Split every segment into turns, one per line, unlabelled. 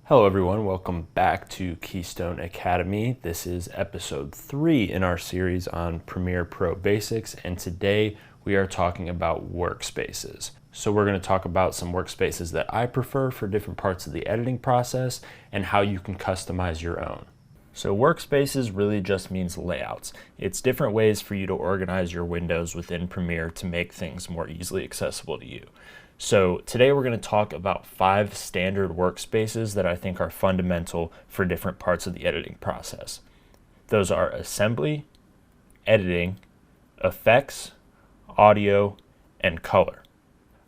Hello everyone, welcome back to Keystone Academy. This is episode 3 in our series on Premiere Pro Basics, and today we are talking about workspaces. So we're going to talk about some workspaces that I prefer for different parts of the editing process and how you can customize your own. So workspaces really just means layouts. It's different ways for you to organize your windows within Premiere to make things more easily accessible to you. So today we're going to talk about 5 standard workspaces that I think are fundamental for different parts of the editing process. Those are assembly, editing, effects, audio, and color.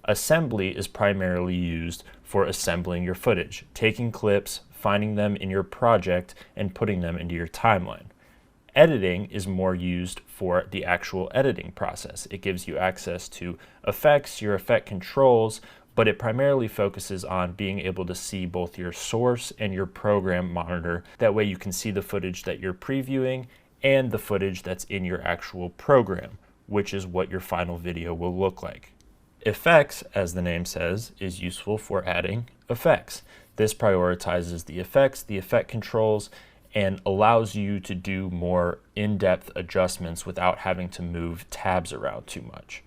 Assembly is primarily used for assembling your footage, taking clips, finding them in your project, and putting them into your timeline. Editing is more used for the actual editing process. It gives you access to effects, your effect controls, but it primarily focuses on being able to see both your source and your program monitor. That way you can see the footage that you're previewing and the footage that's in your actual program, which is what your final video will look like. Effects, as the name says, is useful for adding effects. This prioritizes the effects, the effect controls, and allows you to do more in-depth adjustments without having to move tabs around too much.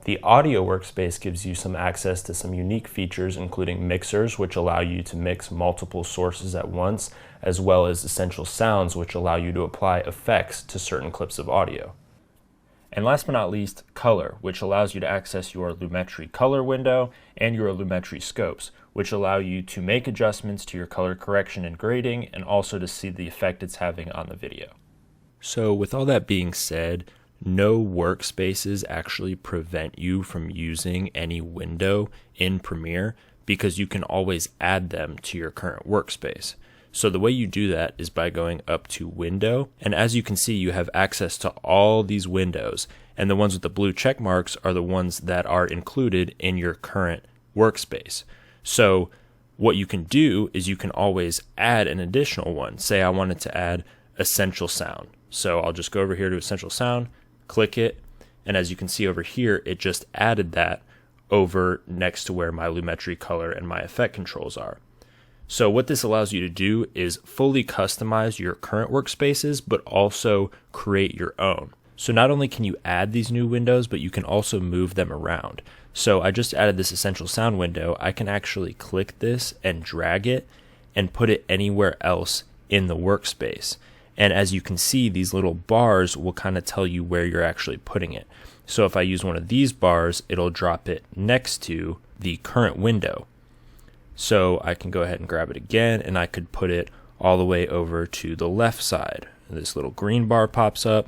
The audio workspace gives you some access to some unique features, including mixers, which allow you to mix multiple sources at once, as well as essential sounds, which allow you to apply effects to certain clips of audio. And last but not least, color, which allows you to access your Lumetri color window and your Lumetri scopes, which allow you to make adjustments to your color correction and grading, and also to see the effect it's having on the video. So with all that being said, no workspaces actually prevent you from using any window in Premiere because you can always add them to your current workspace. So the way you do that is by going up to Window, and as you can see, you have access to all these windows, and the ones with the blue check marks are the ones that are included in your current workspace. So what you can do is you can always add an additional one. Say I wanted to add Essential Sound. So I'll just go over here to Essential Sound, click it, and as you can see over here, it just added that over next to where my Lumetri color and my effect controls are. So what this allows you to do is fully customize your current workspaces, but also create your own. So not only can you add these new windows, but you can also move them around. So I just added this Essential Sound window. I can actually click this and drag it and put it anywhere else in the workspace. And as you can see, these little bars will kind of tell you where you're actually putting it. So if I use one of these bars, it'll drop it next to the current window. So I can go ahead and grab it again, and I could put it all the way over to the left side. This little green bar pops up,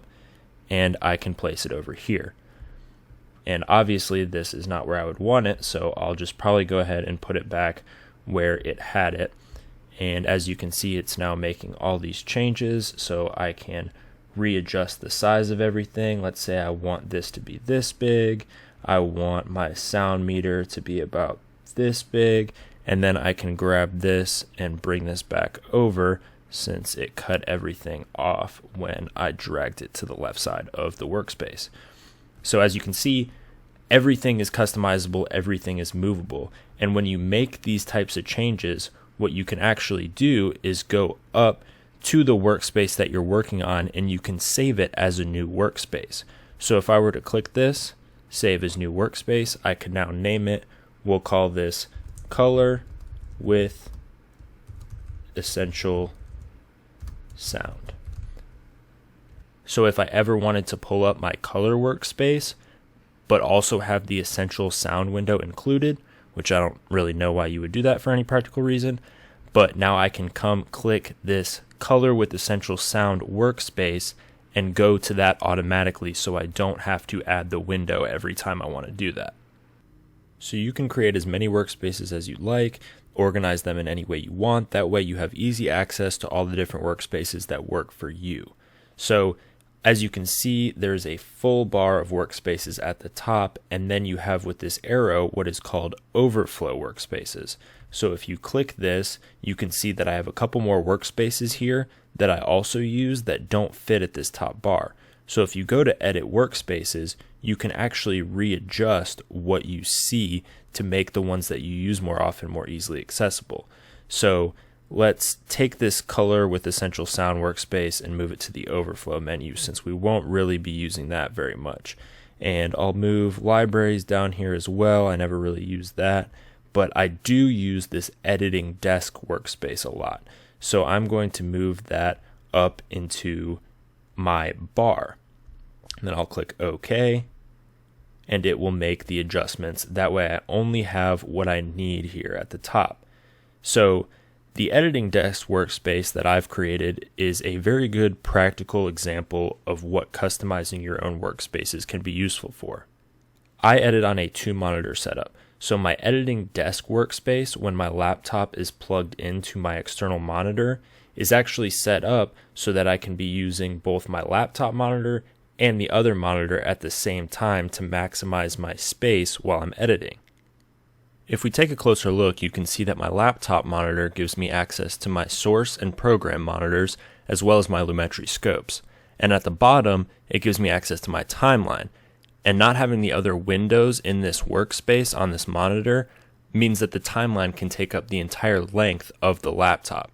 and I can place it over here. And obviously this is not where I would want it, so I'll just probably go ahead and put it back where it had it. And as you can see, it's now making all these changes, so I can readjust the size of everything. Let's say I want this to be this big. I want my sound meter to be about this big. And then I can grab this and bring this back over since it cut everything off when I dragged it to the left side of the workspace. So as you can see, everything is customizable, everything is movable. And when you make these types of changes, what you can actually do is go up to the workspace that you're working on, and you can save it as a new workspace. So if I were to click this, save as new workspace, I could now name it. We'll call this Color with Essential Sound. So if I ever wanted to pull up my color workspace, but also have the Essential Sound window included, which I don't really know why you would do that for any practical reason, but now I can come click this Color with Essential Sound workspace and go to that automatically, so I don't have to add the window every time I want to do that. So you can create as many workspaces as you like, organize them in any way you want. That way you have easy access to all the different workspaces that work for you. So as you can see, there's a full bar of workspaces at the top, and then you have with this arrow what is called overflow workspaces. So if you click this, you can see that I have a couple more workspaces here that I also use that don't fit at this top bar. So if you go to edit workspaces, you can actually readjust what you see to make the ones that you use more often more easily accessible. So let's take this color with Essential Sound workspace and move it to the overflow menu, since we won't really be using that very much. And I'll move libraries down here as well. I never really use that, but I do use this editing desk workspace a lot. So I'm going to move that up into my bar. And then I'll click OK, and it will make the adjustments. That way I only have what I need here at the top. So the editing desk workspace that I've created is a very good practical example of what customizing your own workspaces can be useful for. I edit on a 2-monitor setup, so my editing desk workspace, when my laptop is plugged into my external monitor, is actually set up so that I can be using both my laptop monitor and the other monitor at the same time to maximize my space while I'm editing. If we take a closer look, you can see that my laptop monitor gives me access to my source and program monitors, as well as my Lumetri scopes. And at the bottom, it gives me access to my timeline. And not having the other windows in this workspace on this monitor means that the timeline can take up the entire length of the laptop.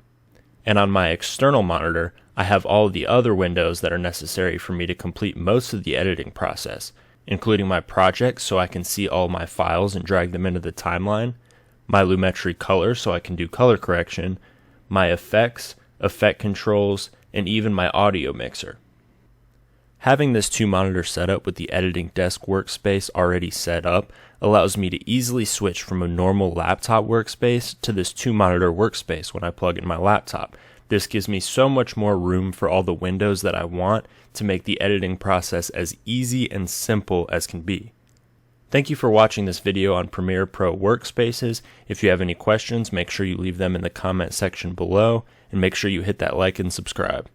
And on my external monitor, I have all of the other windows that are necessary for me to complete most of the editing process, including my projects so I can see all my files and drag them into the timeline, my Lumetri color so I can do color correction, my effects, effect controls, and even my audio mixer. Having this 2-monitor setup with the editing desk workspace already set up allows me to easily switch from a normal laptop workspace to this 2-monitor workspace when I plug in my laptop. This gives me so much more room for all the windows that I want to make the editing process as easy and simple as can be. Thank you for watching this video on Premiere Pro Workspaces. If you have any questions, make sure you leave them in the comment section below, and make sure you hit that like and subscribe.